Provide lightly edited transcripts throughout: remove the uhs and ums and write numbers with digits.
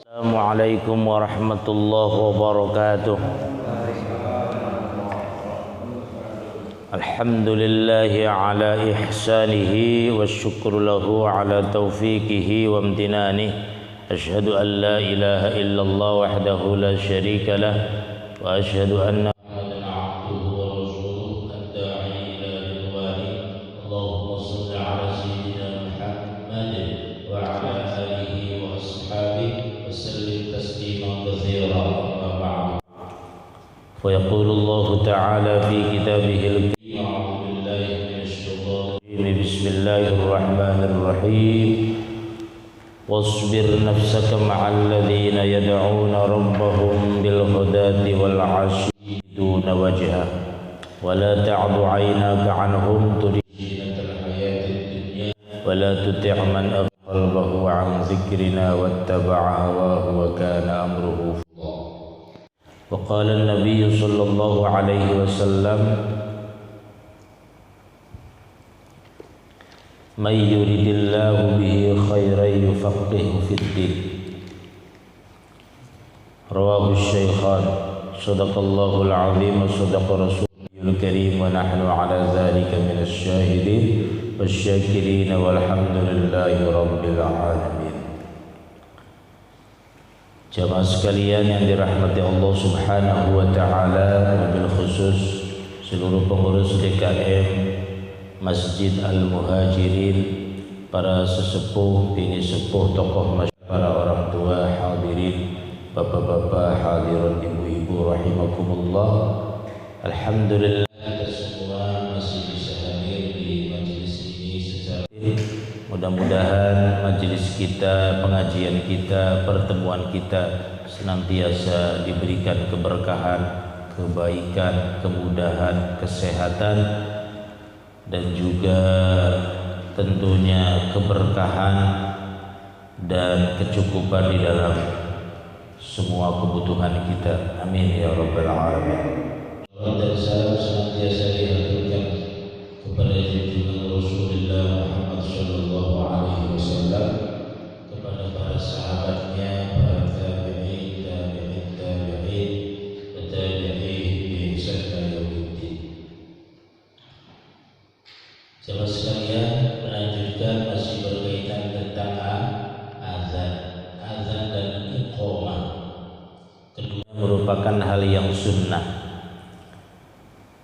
Assalamualaikum warahmatullahi wabarakatuh. Alhamdulillahi ala ihsanihi wa syukru lahu ala taufiqihi wa amtinanihi. Ashhadu an la ilaha illallah wahdahu la syarika lah wa ashhadu anna Muhammadan abduhu wa rasuluh ad-da'i ila ridwani. Allahumma shalli ala sayyidina Muhammad wa ala alihi wa ashabihi وسلم تسليما كثيرا أما بعد فيقول الله تعالى في كتابه الكريم أعوذ بالله من الشيطان الرجيم بسم الله الرحمن الرحيم واصبر نفسك مع الذين يدعون ربهم بالغداة والعشي دون وجهه ولا تعد عيناك عنهم تريد زينة الحياة الدنيا ولا تطع من قلبه عن ذكرنا واتبع هواه وكان أمره فرطا وقال النبي صلى الله عليه وسلم من يريد الله به خيرا يفقهه في الدين رواه الشيخان صدق الله العظيم وصدق رسوله الكريم ونحن على ذلك من الشاهدين والشاكرين والحمد لله رب العالمين. Jamaah sekalian yang dirahmati Allah Subhanahu wa taala, wabil khusus seluruh pengurus DKM Masjid Al-Muhajirin, para sesepuh, bini sepuh, tokoh masyarakat, para orang tua hadirin, bapak-bapak hadirin, ibu-ibu rahimakumullah. Alhamdulillah kita semua masih bisa hadir di majelis ini secara mudah-mudahan majelis kita, pengajian kita, pertemuan kita senantiasa diberikan keberkahan, kebaikan, kemudahan, kesehatan dan juga tentunya keberkahan dan kecukupan di dalam semua kebutuhan kita. Amin ya rabbal alamin. Dan salam senantiasa dihaturkan kepada junjungan Rasulullah Muhammad sallallahu alaihi wasallam, kepada para sahabatnya, para tabi'in, tabi'in, bi ihsan ila yaumiddin. Jemaah sekalian, melanjutkan masih berkaitan tentang azan dan iqamah. Kedua merupakan hal yang sunnah.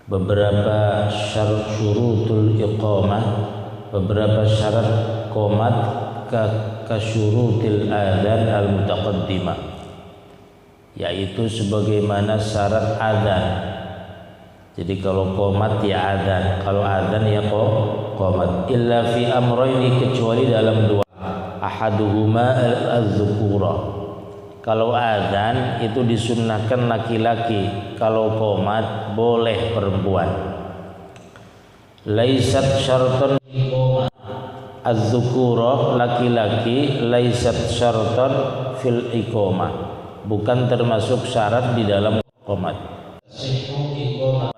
Beberapa syarat syurutul iqamah, beberapa syarat qomat ka syurutil adzan al mutaqaddimah, yaitu sebagaimana syarat adzan. Jadi kalau qomat ya adzan, kalau adzan ya qomat. Illa fi amrayni, kecuali dalam dua, ahaduhuma az-dzukura. Kalau adzan itu disunnahkan laki-laki, kalau qomat boleh perempuan. Laisat syarton az-dzukura, laki-laki, laisat syarton fil iqamah, bukan termasuk syarat di dalam qomat.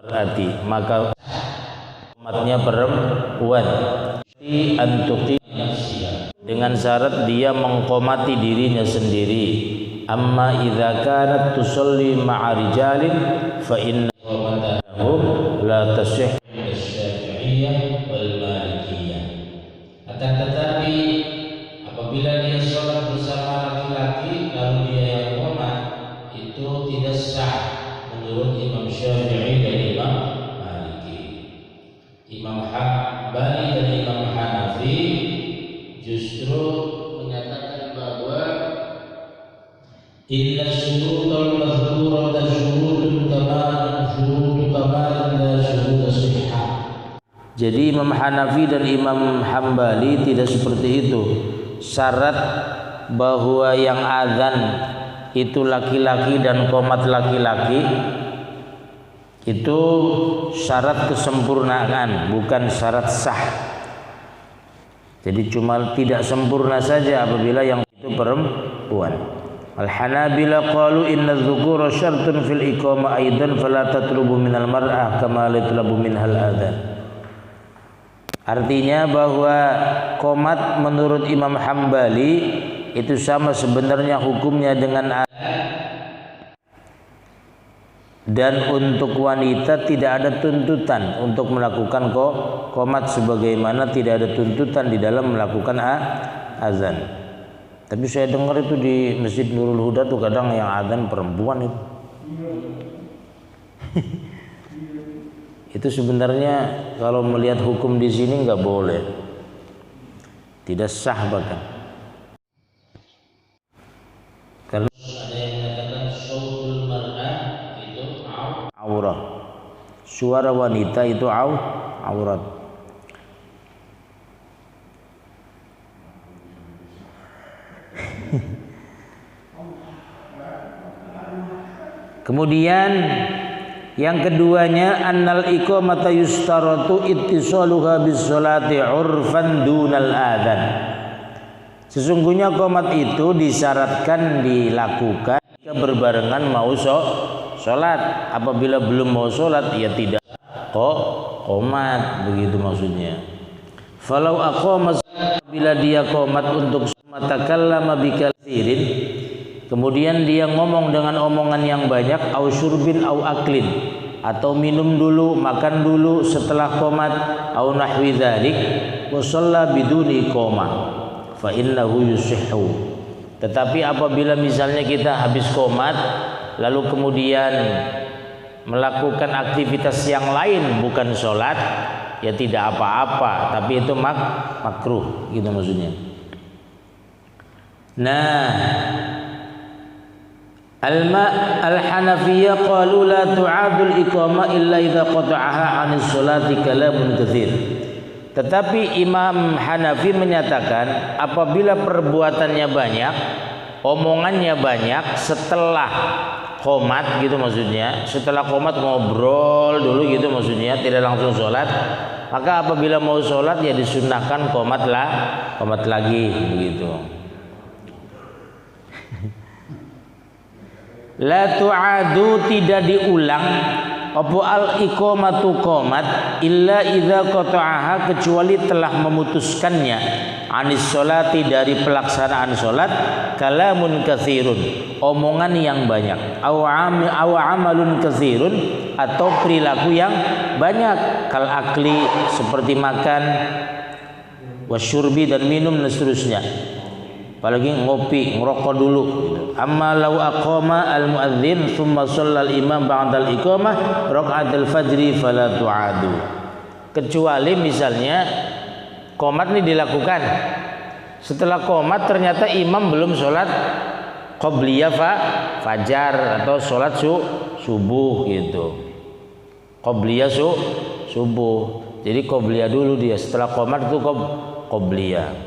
Berarti maka qomatnya perempuan dengan syarat dia mengqomati dirinya sendiri. Amma idza kanat tusalli ma'a rijalin fa inna qamatahu la tasih Syafi'iyah wal Malikiyah. Akan tetapi apabila dia sholat bersama laki-laki lalu dia yang qomat, itu tidak sah menurut Imam Syafi'i dan Imam Maliki. Imam Hambali dan Imam Hanafi justru menyatakan bahwa illa syurutul mazkurah dan syurutun kamal la syurut sihah. Jadi Imam Hanafi dan Imam Hambali tidak seperti itu. Syarat bahwa yang azan itu laki-laki dan qomat laki-laki itu syarat kesempurnaan, bukan syarat sah. Jadi cuma tidak sempurna saja apabila yang itu perempuan. Al-Hanabila qalu inna dzukura syartun fil iqamah aidan fala tatlubu minal mar'ah kama yatlubu minhal adzan. Artinya bahwa qomat menurut Imam Hambali itu sama sebenarnya hukumnya dengan dan untuk wanita tidak ada tuntutan untuk melakukan qomat sebagaimana tidak ada tuntutan di dalam melakukan azan. Tapi saya dengar itu di Masjid Nurul Huda tuh kadang yang azan perempuan itu. Itu sebenarnya kalau melihat hukum di sini nggak boleh, tidak sah bahkan. Karena ada yang mengatakan sautul mar'ah itu aurat, suara wanita itu aurat. Kemudian yang keduanya annal iqamata yustaratu ittisaluha bis sholati urfan dunal adzan. Sesungguhnya qomat itu disyaratkan dilakukan jika berbarengan mau sholat. Apabila belum mau sholat ya tidak qomat, begitu maksudnya. Falau aqama, bila dia qomat untuk matakallama bikatsirin, kemudian dia ngomong dengan omongan yang banyak, au syurbin au aklin, atau minum dulu, makan dulu setelah qomat, au nahwi dzalik, wa shalla biduni qoma, fa innahu yusihhu. Tetapi apabila misalnya kita habis qomat lalu kemudian melakukan aktivitas yang lain bukan sholat, ya tidak apa-apa, tapi itu makruh, gitu maksudnya. Nah, al-Hanafiyah qalu la tu'adul iqamah illa idza qata'aha 'anis sholati kalamun katsir. Tetapi Imam Hanafi menyatakan apabila perbuatannya banyak, omongannya banyak setelah qomat, gitu maksudnya. Setelah qomat ngobrol dulu, gitu maksudnya, tidak langsung sholat. Maka apabila mau sholat ya disunnahkan qomat lagi, begitu. La tu'adu, tidak diulang apa al iqamatu qomat illa idza qata'aha, kecuali telah memutuskannya anis sholati, dari pelaksanaan sholat, kalamun katsirun, omongan yang banyak, aw amalun katsirun, atau perilaku yang banyak, kal akli, seperti makan, wasyurbi, dan minum, dan seterusnya. Apalagi ngopi, ngerokok dulu. Amma law aqama al muadzin thumma shalla al imam ba'da al iqamah raka'atul fajri fala tu'adu. Kecuali misalnya qomat ini dilakukan, setelah qomat ternyata imam belum sholat qobliyah fajar atau sholat subuh, gitu. Qobliyah subuh. Jadi qobliyah dulu dia, setelah qomat itu qobliyah.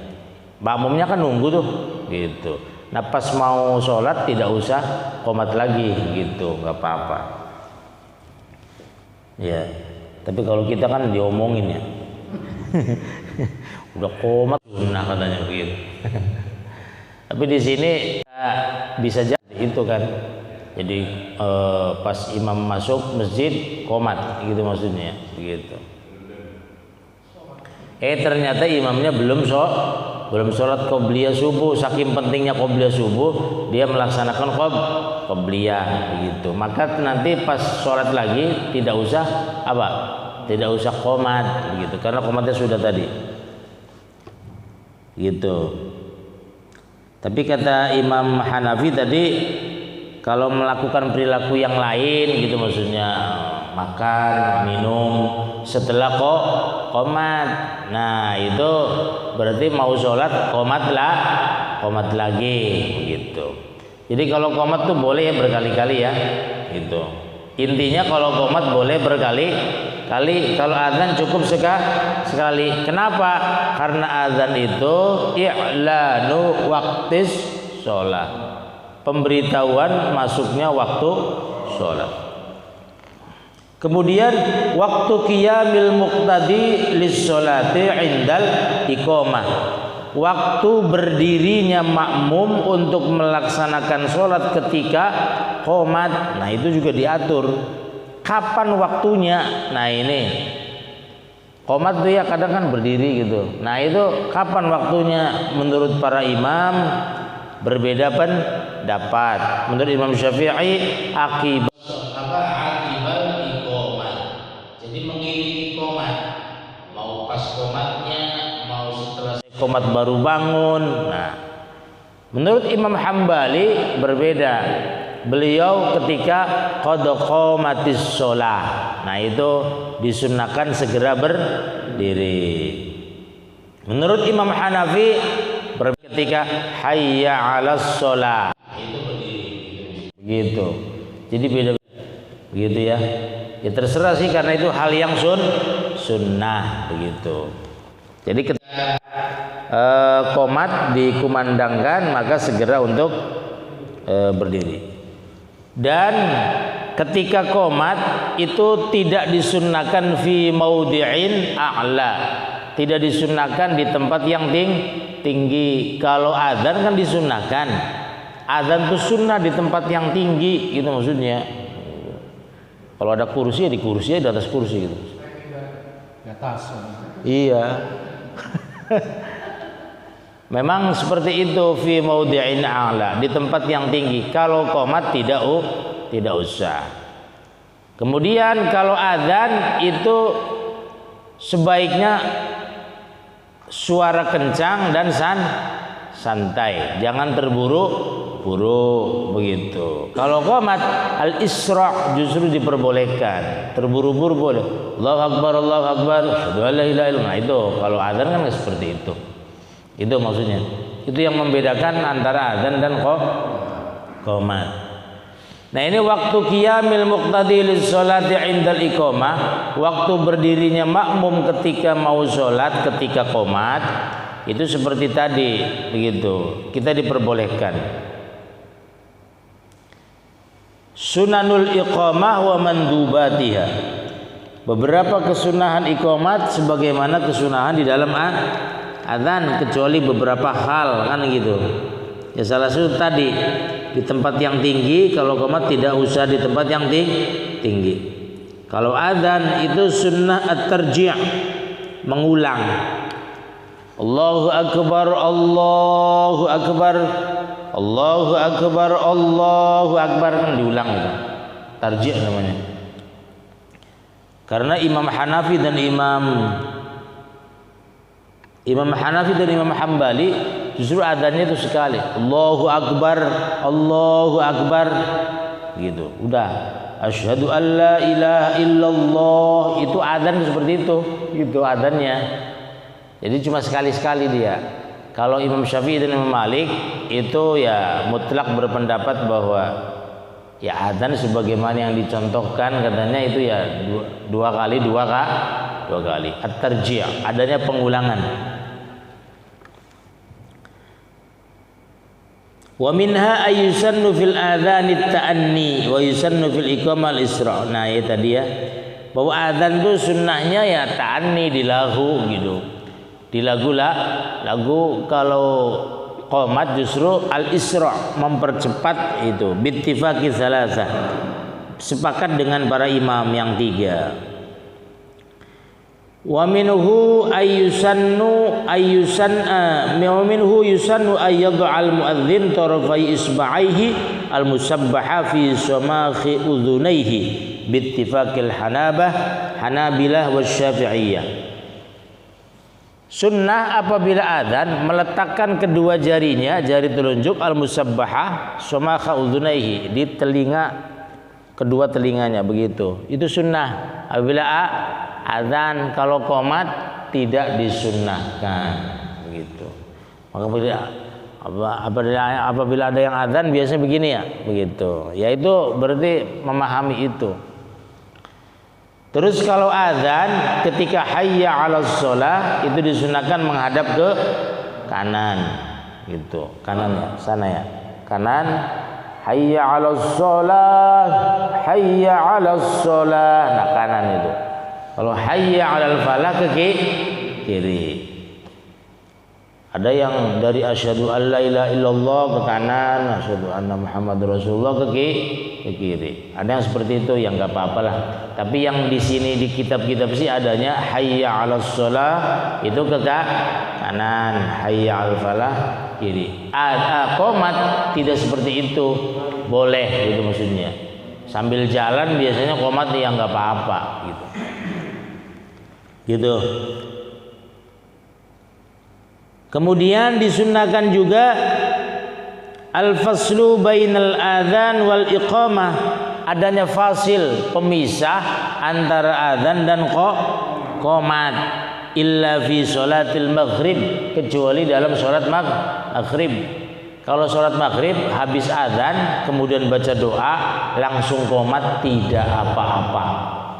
Makmumnya kan nunggu tuh, gitu. Nah pas mau sholat tidak usah qomat lagi, gitu, nggak apa-apa. Ya, tapi kalau kita kan diomongin ya, udah qomat, sunnah katanya begitu. Tapi di sini bisa jadi itu kan. Jadi pas imam masuk masjid qomat, gitu maksudnya, begitu. Ternyata imamnya belum sholat qobliyah subuh. Saking pentingnya qobliyah subuh, dia melaksanakan qobliyah, begitu. Maka nanti pas sholat lagi tidak usah apa? Tidak usah qomat, begitu. Karena qomatnya sudah tadi, gitu. Tapi kata Imam Hanafi tadi, kalau melakukan perilaku yang lain, gitu maksudnya, makan, minum setelah qomat, nah itu berarti mau sholat qomat lagi, gitu. Jadi kalau qomat tuh boleh ya berkali-kali ya, gitu. Intinya kalau qomat boleh berkali-kali, kalau azan cukup sekali. Kenapa? Karena azan itu i'lanu waqtis sholat, pemberitahuan masuknya waktu sholat. Kemudian waktu qiyamil muqtadi lis-sholati indal iqamah, waktu berdirinya makmum untuk melaksanakan sholat ketika qomat. Nah itu juga diatur kapan waktunya. Nah ini qomat tuh ya kadang kan berdiri gitu. Nah itu kapan waktunya menurut para imam? berbeda pendapat. Menurut Imam Syafi'i akibal iqamah. Jadi mengiringi qomat, mau pas qomatnya, mau setelah qomat baru bangun. Nah, menurut Imam Hambali berbeda. Beliau ketika qad qamatis shalah, nah itu disunnahkan segera berdiri. Menurut Imam Hanafi ketika hayya 'alas shalah itu berdiri begitu. Jadi beda begitu ya. Ya terserah sih, karena itu hal yang sunnah begitu. Jadi ketika qomat dikumandangkan maka segera untuk berdiri. Dan ketika qomat itu tidak disunnahkan fi maudhi'in a'la, tidak disunnahkan di tempat yang tinggi. Kalau adzan kan disunnahkan, adzan itu sunnah di tempat yang tinggi, gitu maksudnya. Kalau ada kursi ya di kursi, di atas kursi gitu. Di atas. Iya. Memang seperti itu, fi maudhi'in a'la, di tempat yang tinggi. Kalau qomat tidak usah. Kemudian kalau adzan itu sebaiknya suara kencang dan santai, jangan terburu-buru begitu. Kalau qomat al-isra' justru diperbolehkan, terburu-buru boleh. Allahu akbar, Allahu akbar, asyhadu an la ilaha illallah. Nah itu kalau adzan kan seperti itu. Itu maksudnya. Itu yang membedakan antara adzan dan qomat. Nah ini waktu qiyamil muqtadi lis sholati 'indal iqamah, waktu berdirinya makmum ketika mau sholat ketika qomat, itu seperti tadi begitu. Kita diperbolehkan. Sunanul iqamah wa mandubatiha. Beberapa kesunahan iqamat sebagaimana kesunahan di dalam adzan, kecuali beberapa hal kan gitu. Ya salah satu tadi di tempat yang tinggi, kalau qomat tidak usah di tempat yang tinggi. Kalau adzan itu sunnah at-tarji', mengulang. Allahu akbar, Allahu akbar, Allahu akbar, Allahu akbar, kan diulang itu. Tarji' namanya. Karena Imam Hanafi dan Imam Hambali justru adzannya itu sekali, Allahu akbar, Allahu akbar, gitu. Udah, asyhadu an la ilaha illallah, itu adzan seperti itu, gitu adzannya. Jadi cuma sekali-sekali dia. Kalau Imam Syafi'i dan Imam Malik itu ya mutlak berpendapat bahwa ya adzan sebagaimana yang dicontohkan, katanya itu ya dua kali. At-tarji', adanya pengulangan. Wa minha ayyusannu fil adzani at-ta'anni wa yusannu fil iqamah al-isra'. Nah, ya tadi ya, bahwa adzan itu sunnahnya ya ta'anni di lagu gitu. Di lagu kalau qomat justru al-isra', mempercepat itu. Bittifaqi salasah. Sepakat dengan para imam yang tiga. Wa minhu yusannu ayyad'al muadzin tarafai isba'aihi al-musabbaha fi samakhi udhunaihi bittifaqil hanabilah wasyafi'iyah. Sunnah apabila adzan meletakkan kedua jarinya, jari telunjuk al-musabbaha samakha udhunaihi, di kedua telinganya begitu. Itu sunnah apabila adzan. Kalau qomat tidak disunnahkan begitu. Maka apabila ada yang adzan biasanya begini ya, begitu. Yaitu berarti memahami itu. Terus kalau adzan ketika hayya 'alas shalah itu disunahkan menghadap ke kanan gitu. Kanan ya, sana ya. Kanan, hayya 'alas shalah, hayya 'alas shalah. Nah, kanan itu. Kalau hayya 'alal falah ke kiri. Ada yang dari asyhadu an la ilaha illallah ke kanan, asyhadu anna Muhammadar Rasulullah ke kiri. Ada yang seperti itu, yang enggak apa-apalah. Tapi yang di sini di kitab-kitab sih adanya hayya 'alas shalah itu ke kanan, hayya 'alal falah kiri. Qomat tidak seperti itu, boleh gitu maksudnya. Sambil jalan biasanya qomat ya nggak apa-apa gitu. Gitu. Kemudian disunnahkan juga al-faslu bainal adzan wal iqamah, adanya fasil pemisah antara adzan dan qomat, illa fi sholatil maghrib, kecuali dalam sholat maghrib. Kalau sholat maghrib habis adzan kemudian baca doa langsung qomat tidak apa-apa,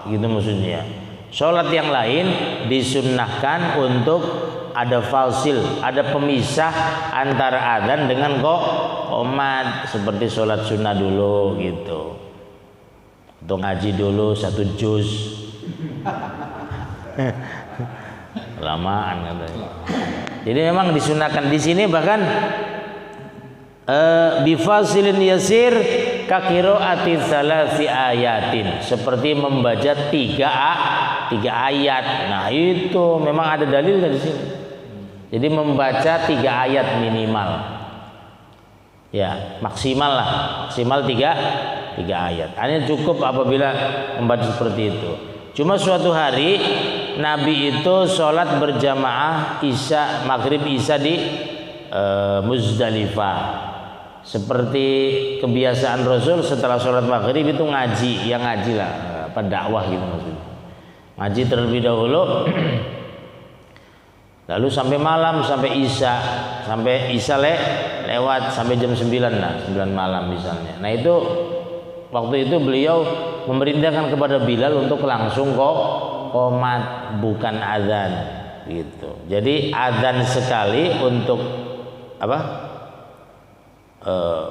gitu maksudnya. Sholat yang lain disunnahkan untuk ada fasil, ada pemisah antara adzan dengan qomat, seperti sholat sunnah dulu gitu, atau ngaji dulu 1 juz. Lamaan katanya. Jadi memang disunahkan di sini, bahkan bifasilin yasir kakiroati salasi ayatin, seperti membaca 3 ayat. Nah itu memang ada dalilnya di sini. Jadi membaca 3 ayat minimal, ya maksimal 3 ayat. Hanya cukup apabila membaca seperti itu. Cuma suatu hari Nabi itu sholat berjamaah isya, maghrib isya di Muzdalifah. Seperti kebiasaan Rasul setelah sholat maghrib itu ngaji, yang ngaji lah, dakwah gitu maksudnya. Ngaji terlebih dahulu, lalu sampai malam, sampai isya lewat sampai jam 9 malam misalnya. Nah itu waktu itu beliau memerintahkan kepada Bilal untuk langsung qomat, bukan adzan gitu. Jadi adzan sekali untuk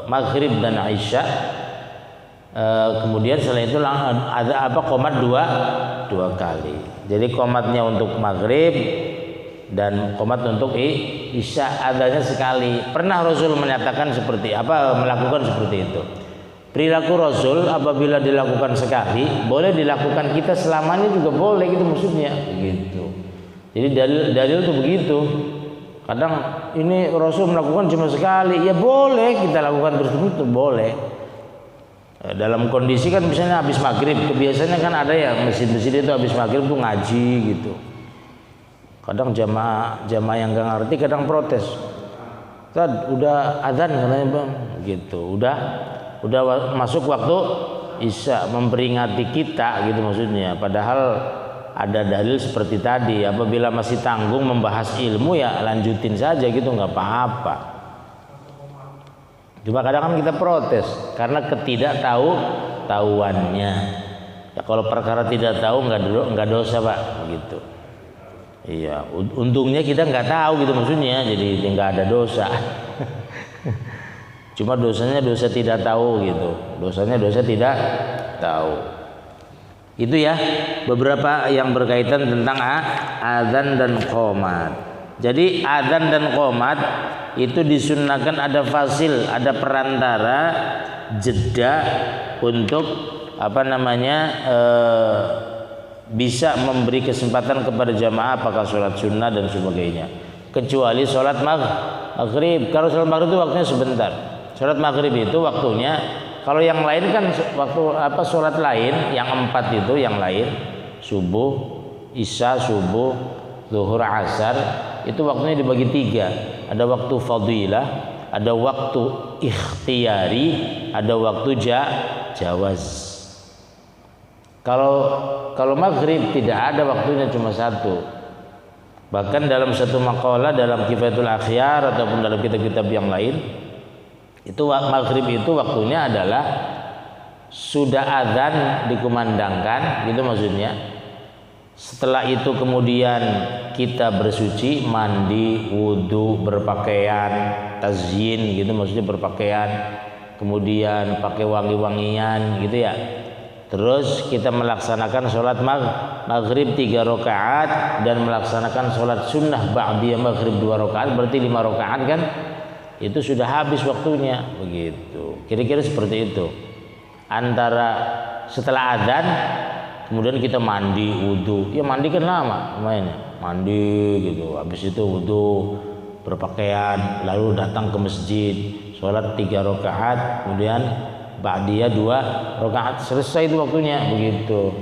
maghrib dan isya, kemudian setelah itu ada qomat dua kali. Jadi qomatnya untuk maghrib dan qomat untuk isya, adanya sekali. Pernah Rasul menyatakan melakukan seperti itu. Perilaku Rasul apabila dilakukan sekali, boleh dilakukan kita selamanya juga boleh, gitu maksudnya begitu. Jadi dalil itu begitu. Kadang ini Rasul melakukan cuma sekali, ya boleh kita lakukan terus boleh. Dalam kondisi kan misalnya habis maghrib, kebiasaannya kan ada ya masjid-masjid itu habis maghrib tuh ngaji gitu. Kadang jamaah yang gak ngerti kadang protes. Ustaz, udah adzan katanya Bang, gitu. Udah masuk waktu isya, memperingati kita gitu maksudnya. Padahal ada dalil seperti tadi, apabila masih tanggung membahas ilmu ya lanjutin saja gitu, nggak apa-apa. Cuma kadang kan kita protes karena ketidaktahuannya. Ya kalau perkara tidak tahu nggak dosa Pak, gitu. Iya, untungnya kita nggak tahu gitu maksudnya, jadi nggak ada dosa. Cuma dosanya dosa tidak tahu gitu. Dosanya dosa tidak tahu. Itu ya beberapa yang berkaitan tentang adzan dan qomat. Jadi adzan dan qomat itu disunnahkan ada fasil, ada perantara jeda untuk bisa memberi kesempatan kepada jamaah apakah sholat sunnah dan sebagainya. Kecuali sholat maghrib. Kalau sholat maghrib itu waktunya sebentar. Sholat maghrib itu waktunya, kalau yang lain kan waktu sholat lain, yang 4 itu yang lain, subuh, isya, subuh, zuhur, asar, itu waktunya dibagi 3. Ada waktu fadilah, ada waktu ikhtiyari, ada waktu jawaz. Kalau maghrib tidak ada waktunya, cuma 1. Bahkan dalam satu maqalah dalam Kifayatul Akhyar ataupun dalam kitab-kitab yang lain, itu maghrib itu waktunya adalah sudah adzan dikumandangkan, gitu maksudnya. Setelah itu kemudian kita bersuci, mandi, wudhu, berpakaian, tazyin, gitu maksudnya berpakaian, kemudian pakai wangi-wangian, gitu ya. Terus kita melaksanakan sholat maghrib 3 rakaat dan melaksanakan sholat sunnah ba'diyah maghrib 2 rakaat, berarti 5 rakaat kan? Itu sudah habis waktunya, begitu. Kira-kira seperti itu. Antara setelah adzan kemudian kita mandi, wudhu. Ya mandi kan lama mainnya. Mandi gitu. Habis itu wudhu. berpakaian lalu datang ke masjid, sholat 3 rakaat, kemudian ba'diyah 2 rakaat, selesai itu waktunya begitu.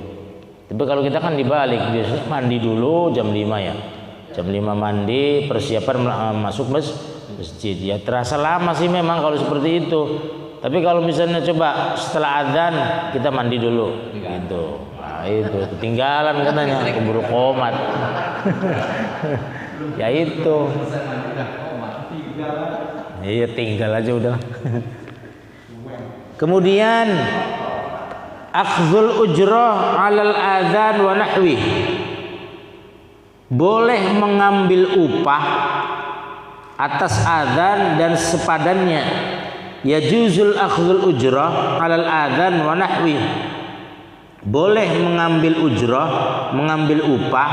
Tapi kalau kita kan dibalik, biasanya mandi dulu jam 5 ya. Jam 5 mandi, persiapan masuk masjid. Ya terasa lama sih memang kalau seperti itu. Tapi kalau misalnya coba setelah adzan kita mandi dulu gitu. Nah, itu ketinggalan katanya, keburu komat. Ya itu. Iya tinggal aja udah. Kemudian akhdhul ujrah 'alal adzan wa nahwi. Boleh mengambil upah atas adzan dan sepadannya. Yajuzul akhdhul ujrah 'alal adzan wa nahwi. Boleh mengambil ujrah, mengambil upah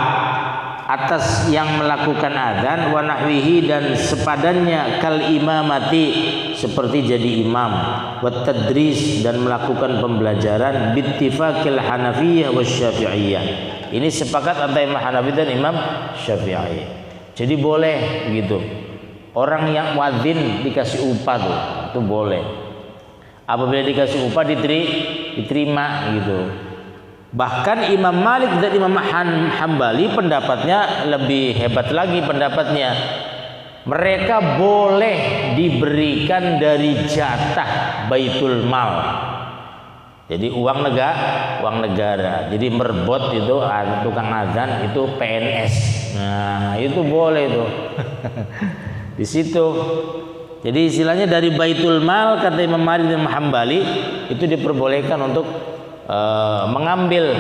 atas yang melakukan adzan wa nahwihi dan sepadannya kal imamati seperti jadi imam wa tadris dan melakukan pembelajaran bittifaqil Hanafiyah wasy-Syafi'iyah. Ini sepakat antara Imam Hanafi dan Imam Syafi'i. Jadi boleh gitu. Orang yang muadzin dikasih upah tuh, itu boleh. Apabila dikasih upah diterima gitu. Bahkan Imam Malik dan Imam Hambali pendapatnya lebih hebat lagi pendapatnya. Mereka boleh diberikan dari jatah Baitul Mal. Jadi uang negara. Jadi merbot itu tukang azan itu PNS. Nah, itu boleh tuh. Di situ. Jadi istilahnya dari Baitul Mal kata Imam Malik dan Imam Hambali itu diperbolehkan untuk mengambil,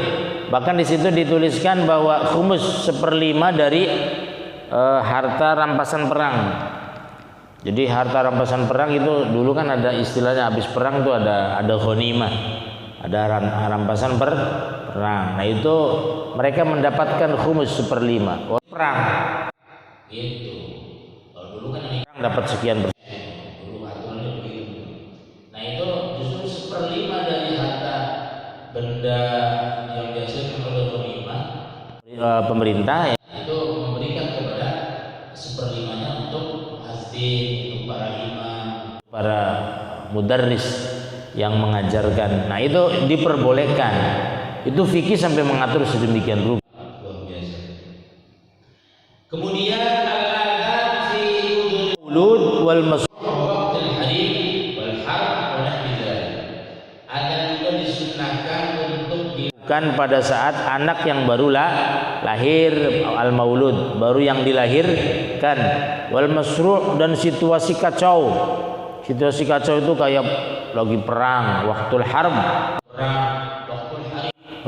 bahkan di situ dituliskan bahwa khumus 1/5 dari harta rampasan perang. Jadi harta rampasan perang itu dulu kan ada istilahnya habis perang tuh ada ghanimah, ada rampasan perang. Nah itu mereka mendapatkan khumus 1/5 perang. Gitu. Kalau dulu kan perang dapat sekian persen. Dulu aturannya begitu. Nah itu justru 1/5 dari harta benda yang biasa oleh pemerintah ya, itu memberikan kepada 1/5-nya untuk masjid, untuk para imam, para mudarris yang mengajarkan. Nah itu diperbolehkan. Itu fikih sampai mengatur sedemikian rupa. Luar biasa. Kemudian al-adzan fi maulud wal masjid kan pada saat anak yang baru lahir al-maulud, baru yang dilahirkan, wal masru' dan situasi kacau. Situasi kacau itu kayak lagi perang, waktul harb,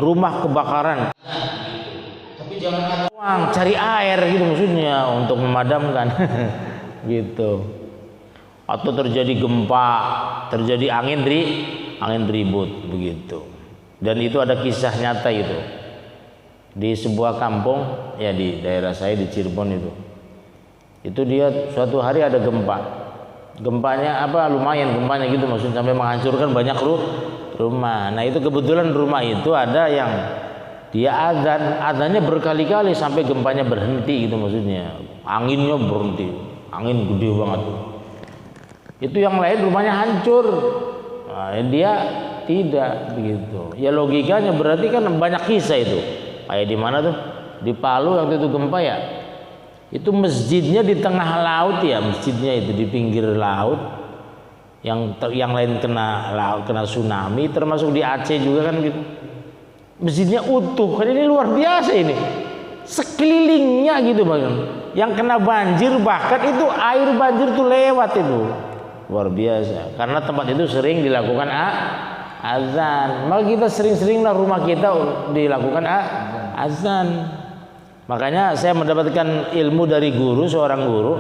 rumah kebakaran. Tapi jangan ada uang, cari air gitu maksudnya untuk memadamkan gitu. Atau terjadi gempa, terjadi angin ribut begitu. Dan itu ada kisah nyata itu di sebuah kampung ya di daerah saya di Cirebon itu dia suatu hari ada gempanya lumayan gempanya gitu maksudnya sampai menghancurkan banyak rumah. Nah itu kebetulan rumah itu ada yang dia adzannya berkali-kali sampai gempanya berhenti gitu maksudnya, anginnya berhenti, angin gede banget tuh. Itu yang lain rumahnya hancur, nah, dia tidak begitu. Ya logikanya berarti kan banyak kisah itu. Kayak di mana tuh? Di Palu waktu itu gempa ya. Itu masjidnya di tengah laut ya, masjidnya itu di pinggir laut. Yang lain kena tsunami, termasuk di Aceh juga kan gitu. Masjidnya utuh. Kan ini luar biasa ini. Sekelilingnya gitu Bang. Yang kena banjir bahkan itu air banjir tuh lewat itu. Luar biasa. Karena tempat itu sering dilakukan azan. Maka kita sering-seringlah rumah kita dilakukan azan. Makanya saya mendapatkan ilmu dari seorang guru,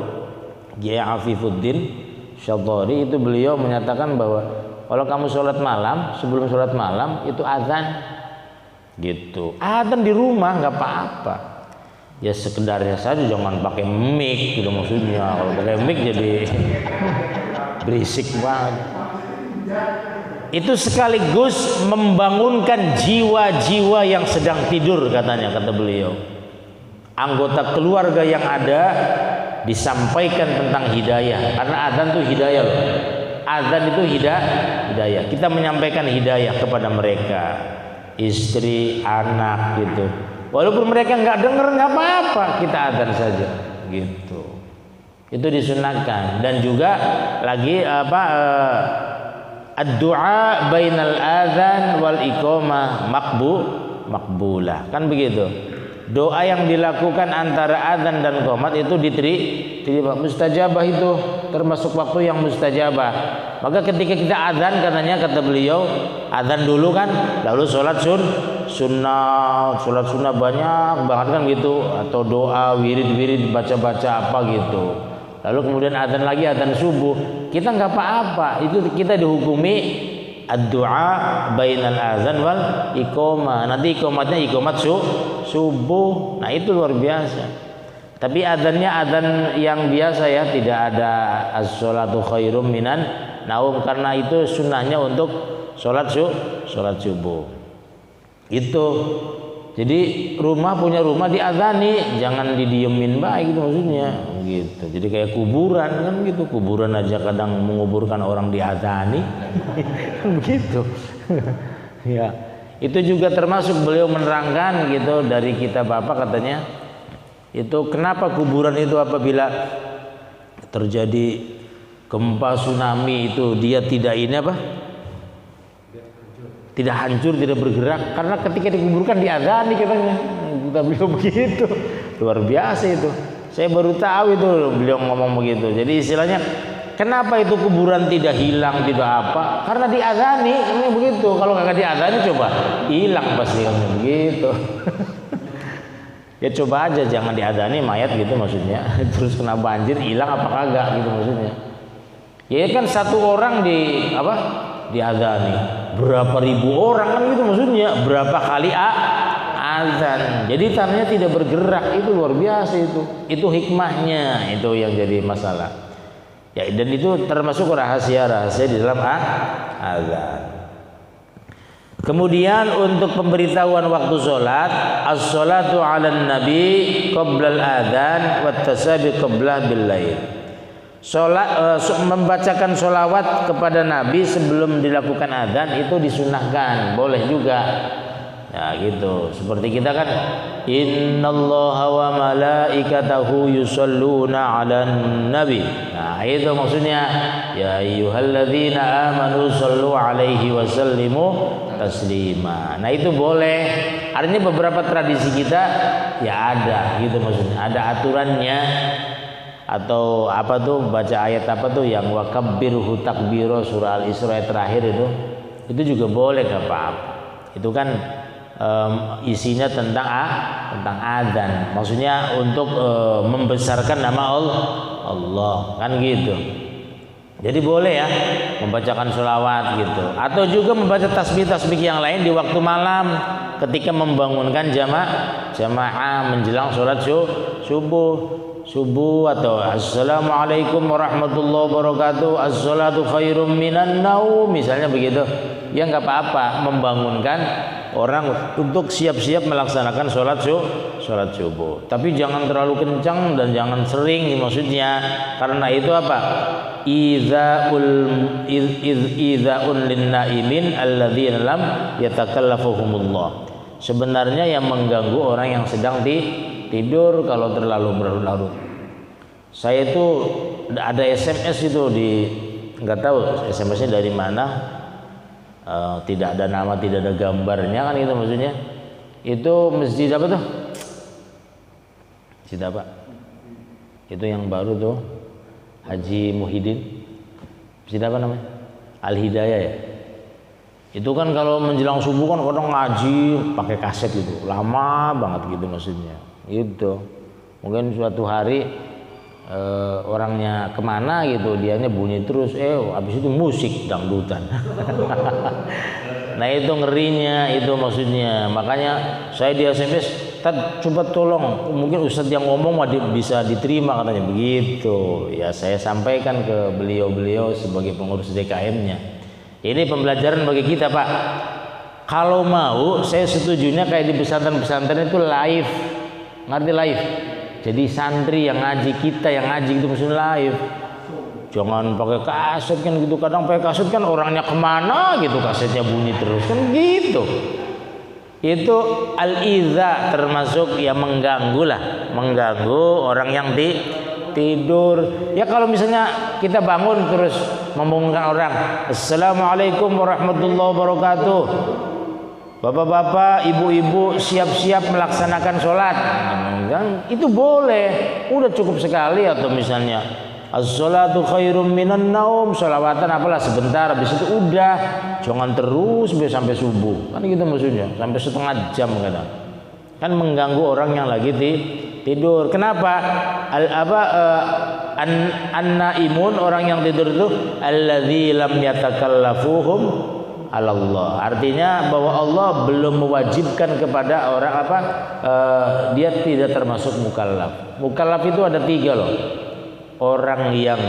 Kiai Afifuddin Syadhari, itu beliau menyatakan bahwa kalau kamu sholat malam, sebelum sholat malam itu azan gitu. Azan di rumah nggak apa-apa. Ya sekedarnya saja, jangan pakai mic gitu maksudnya. Kalau pakai mic jadi berisik banget. Itu sekaligus membangunkan jiwa-jiwa yang sedang tidur katanya, kata beliau. Anggota keluarga yang ada disampaikan tentang hidayah, karena adzan itu hidayah loh. Adzan itu hidayah. Kita menyampaikan hidayah kepada mereka, istri, anak gitu. Walaupun mereka nggak dengar nggak apa-apa, kita adzan saja gitu. Itu disunahkan. Dan juga lagi ad-du'a bainal adzan wal iqamah makbulah. Kan begitu. Doa yang dilakukan antara adzan dan qomat itu diterima, mustajabah, itu termasuk waktu yang mustajabah. Maka ketika kita adzan, katanya, kata beliau, adzan dulu kan, lalu sholat sunnah banyak banget kan gitu, atau doa wirid baca apa gitu. Lalu kemudian adzan lagi, adzan subuh, kita nggak apa-apa, itu kita dihukumi ad-du'a bainal azan wal iqamah. Nanti iqamatnya iqamat subuh. Nah, itu luar biasa. Tapi adzannya adzan yang biasa ya, tidak ada as-sholatu khairum minan naum, karena itu sunnahnya untuk sholat subuh. Itu. Jadi punya rumah diadzani, jangan didiemin baik, gitu maksudnya. Gitu. Jadi kayak kuburan kan gitu. Kuburan aja kadang menguburkan orang diadzani. Kan begitu. Ya. Itu juga termasuk beliau menerangkan gitu dari kitab apa, katanya. Itu kenapa kuburan itu apabila terjadi gempa tsunami itu dia tidak tidak hancur, tidak bergerak, karena ketika dikuburkan diadzani, katanya. Kita beliau begitu. Luar biasa itu. Saya baru tahu itu beliau ngomong begitu. Jadi istilahnya, kenapa itu kuburan tidak hilang, tidak apa? Karena diadzani, ini begitu. Kalau nggak diadzani, coba hilang pasti kan begitu. Ya coba aja jangan diadzani mayat gitu maksudnya. Terus kena banjir hilang apa kagak gitu maksudnya. Ya kan satu orang diadzani. Berapa ribu orang kan gitu maksudnya, berapa kali azan. Jadi tanahnya tidak bergerak, itu luar biasa itu. Itu hikmahnya, itu yang jadi masalah. Ya, dan itu termasuk rahasia di dalam azan. Kemudian untuk pemberitahuan waktu sholat, as-sholatu 'alan nabi qabla al-adzan wa tasabiq qabla bil-lail. Membacakan sholawat kepada Nabi sebelum dilakukan adzan itu disunahkan, boleh juga. Ya gitu. Seperti kita kan, innallaha wa malaikatahu yusholluna 'alan nabi. Nah, itu maksudnya, ya ayyuhalladzina amanu shollu 'alaihi wa sallimu taslima. Nah, itu boleh. Artinya beberapa tradisi kita ya ada gitu maksudnya. Ada aturannya. Atau apa tuh, baca ayat apa tuh yang wakabbirhu takbiro, surah Al-Isra terakhir itu juga boleh, gak apa-apa. Itu kan isinya tentang adzan, maksudnya untuk membesarkan nama Allah kan gitu. Jadi boleh ya membacakan sholawat gitu, atau juga membaca tasbih yang lain di waktu malam ketika membangunkan jamaah menjelang sholat subuh, atau assalamualaikum warahmatullahi wabarakatuh, as-salatu khairum minan naum, misalnya begitu. Ya nggak apa-apa membangunkan orang untuk siap-siap melaksanakan sholat subuh. Tapi jangan terlalu kencang dan jangan sering maksudnya, karena itu apa? Idza'un lin-naimin alladzina lam yatakallafuhumullah. Sebenarnya yang mengganggu orang yang sedang tidur kalau terlalu berlarut-larut. Saya itu ada SMS itu nggak tahu SMS-nya dari mana, tidak ada nama, tidak ada gambarnya kan itu maksudnya. Itu masjid apa tuh? Masjid apa? Itu yang baru tuh, Haji Muhyiddin. Masjid apa namanya? Al-Hidayah ya. Itu kan kalau menjelang subuh kan kadang ngaji pakai kaset gitu, lama banget gitu maksudnya. Gitu. Mungkin suatu hari orangnya kemana gitu, dianya bunyi terus, habis itu musik dangdutan. Nah itu ngerinya itu maksudnya. Makanya saya di SMS, coba tolong, mungkin Ustadz yang ngomong bisa diterima katanya begitu. Ya saya sampaikan ke beliau sebagai pengurus DKM-nya. Ini pembelajaran bagi kita Pak. Kalau mau, saya setujunya kayak di pesantren-pesantren itu live. Ngerti live? Jadi santri yang ngaji, kita yang ngaji itu mesti live. Jangan pakai kaset kan gitu. Kadang pakai kaset kan orangnya kemana gitu, kasetnya bunyi terus kan gitu. Itu al-idza, termasuk ya mengganggu lah, mengganggu orang yang tidur. Ya kalau misalnya kita bangun terus membangunkan orang, Assalamualaikum warahmatullahi wabarakatuh. Bapak-bapak, ibu-ibu siap-siap melaksanakan sholat, itu boleh, udah cukup sekali. Atau misalnya as-sholatu khairum minan naum, sholawatan apalah sebentar, habis itu udah, jangan terus sampai subuh, kan gitu maksudnya, sampai setengah jam kadang, kan mengganggu orang yang lagi tidur. Kenapa? An-naimun, orang yang tidur itu alladzi lam yatakallafuhum Allah. Artinya bahwa Allah belum mewajibkan kepada orang dia tidak termasuk mukallaf. Mukallaf itu ada 3 loh. Orang yang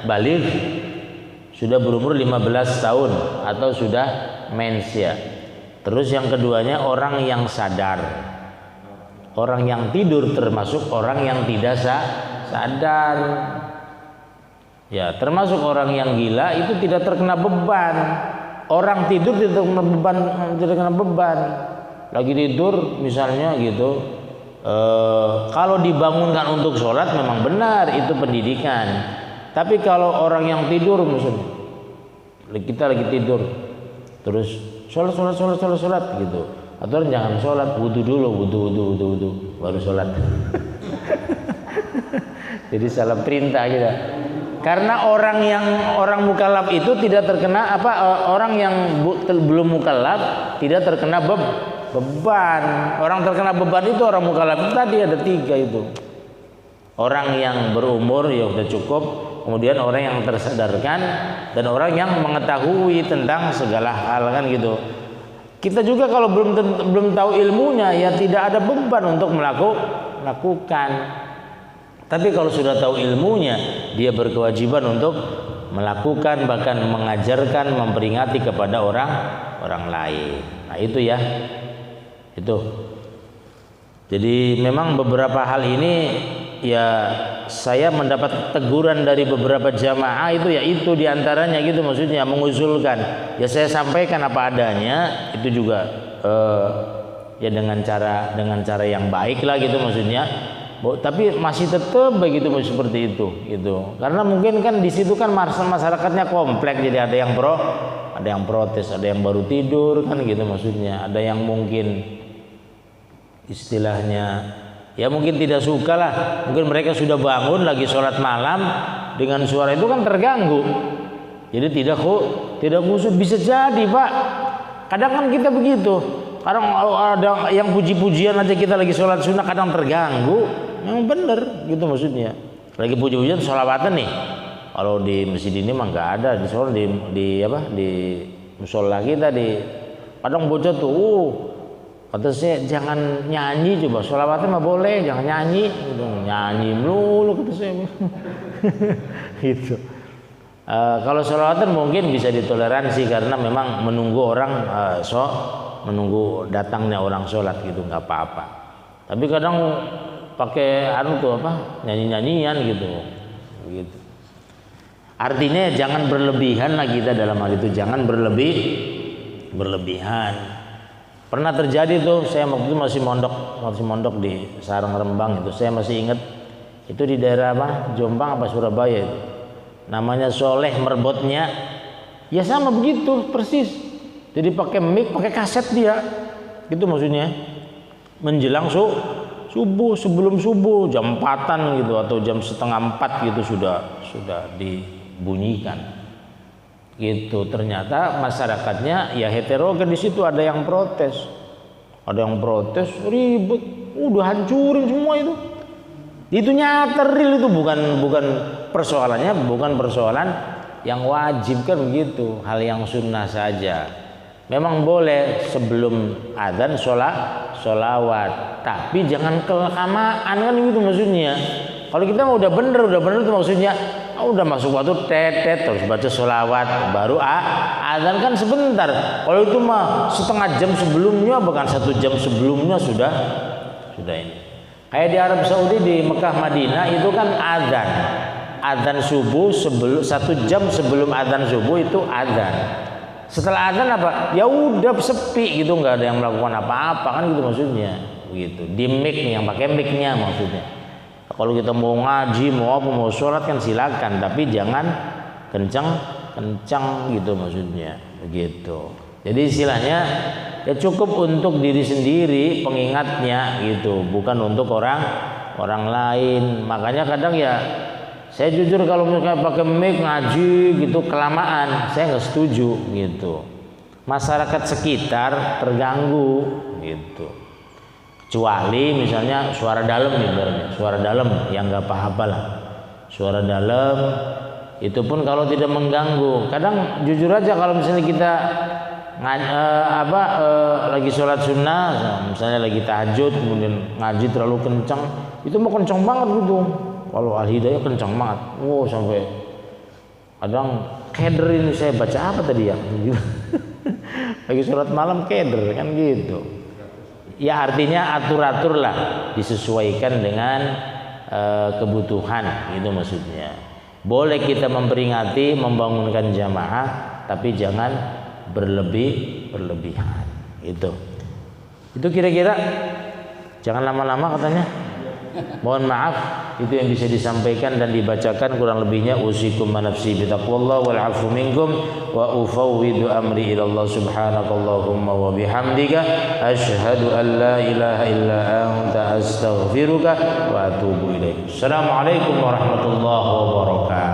baligh, sudah berumur 15 tahun atau sudah mensya. Terus yang keduanya orang yang sadar. Orang yang tidur termasuk orang yang tidak sadar. Ya, termasuk orang yang gila itu tidak terkena beban. Orang tidur tidak terkena beban. Lagi tidur misalnya gitu. Kalau dibangunkan untuk sholat memang benar, itu pendidikan. Tapi kalau orang yang tidur misalnya, kita lagi tidur, terus sholat gitu. Atau jangan sholat, wudu dulu, wudu, baru sholat. Jadi salah perintah kita. Karena orang mukallaf itu tidak terkena orang yang belum mukallaf tidak terkena beban. Orang terkena beban itu orang mukallaf itu tadi ada 3 itu. Orang yang berumur ya udah cukup, kemudian orang yang tersadarkan, dan orang yang mengetahui tentang segala hal kan gitu. Kita juga kalau belum tahu ilmunya ya tidak ada beban untuk melakukan. Tapi kalau sudah tahu ilmunya, dia berkewajiban untuk melakukan, bahkan mengajarkan, memperingati kepada orang lain. Nah itu ya, itu. Jadi memang beberapa hal ini ya saya mendapat teguran dari beberapa jamaah itu diantaranya gitu, maksudnya mengusulkan. Ya saya sampaikan apa adanya, itu juga ya dengan cara yang baik lah gitu maksudnya. Tapi masih tetap begitu seperti itu gitu. Karena mungkin kan di situ kan masyarakatnya kompleks, jadi ada yang protes, ada yang baru tidur kan gitu maksudnya. Ada yang mungkin istilahnya ya mungkin tidak suka lah. Mungkin mereka sudah bangun lagi sholat malam dengan suara itu kan terganggu. Jadi tidak khusyuk, bisa jadi Pak. Kadang kan kita begitu. Kadang ada yang puji-pujian aja kita lagi sholat sunnah kadang terganggu. Yang bener gitu maksudnya. Lagi puji-pujian sholawatan nih. Kalau di masjid ini mah nggak ada, di musola kita di kadang bocah tuh kata saya jangan nyanyi, coba sholawatan mah boleh, jangan nyanyi. Nyanyi melulu kata saya. Gitu. Kalau sholawatan mungkin bisa ditoleransi karena memang menunggu orang menunggu datangnya orang sholat gitu, nggak apa-apa. Tapi kadang pakai nyanyi-nyanyian gitu. Artinya jangan berlebihan lah kita dalam hal itu, jangan berlebihan. Pernah terjadi tuh, saya waktu itu masih mondok di Sarang Rembang itu, saya masih ingat itu di daerah Jombang Surabaya itu. Namanya Soleh merbotnya, ya sama begitu persis. Jadi pakai mic, pakai kaset dia, gitu maksudnya. Menjelang subuh, sebelum subuh jam 4-an gitu atau jam setengah 4 gitu sudah dibunyikan. Gitu. Ternyata masyarakatnya ya heterogen, di situ ada yang protes. Ribut, udah hancurin semua itu. Itu nyata real, itu bukan persoalannya, bukan persoalan yang wajib kan begitu, hal yang sunnah saja. Memang boleh sebelum adzan sholawat, tapi jangan kelamaan kan gitu maksudnya. Kalau kita mau udah bener itu maksudnya, udah masuk waktu tetet terus baca sholawat baru adzan kan sebentar. Kalau itu mah setengah jam sebelumnya, bahkan 1 jam sebelumnya sudah sudah ini. Kayak di Arab Saudi, di Mekah Madinah itu kan adzan subuh, 1 jam sebelum adzan subuh itu adzan. Setelah adzan apa? Ya udah sepi gitu, nggak ada yang melakukan apa-apa kan gitu maksudnya. Begitu. Di mic nih, yang pakai mic-nya maksudnya. Kalau kita mau ngaji, mau apa, mau sholat kan silakan, tapi jangan kencang gitu maksudnya. Begitu. Jadi istilahnya ya cukup untuk diri sendiri pengingatnya gitu, bukan untuk orang lain. Makanya kadang ya saya jujur kalau misalnya pakai mic ngaji gitu kelamaan, saya nggak setuju gitu. Masyarakat sekitar terganggu gitu. Kecuali misalnya suara dalam nih, suara dalam yang nggak apa-apa lah. Suara dalam itu pun kalau tidak mengganggu. Kadang jujur aja kalau misalnya kita lagi sholat sunnah, misalnya lagi tahajud, kemudian ngaji terlalu kencang, itu mau kencang banget gitu. Kalau Al-Hidayah kencang banget, sampai kadang keder ini saya baca apa tadi ya? Lagi sholat malam keder kan gitu. Ya artinya atur-atur lah, disesuaikan dengan kebutuhan, itu maksudnya. Boleh kita memperingati, membangunkan jamaah, tapi jangan berlebihan. Itu kira-kira jangan lama-lama katanya. Mohon maaf, itu yang bisa disampaikan dan dibacakan, kurang lebihnya usikum nafsi bitaqwallah wal afu minkum wa ufawwidu amri ila Allah subhanakallahumma wa bihamdika asyhadu an la ilaha illa anta astaghfiruka wa atubu ilaik. Assalamualaikum warahmatullahi wabarakatuh.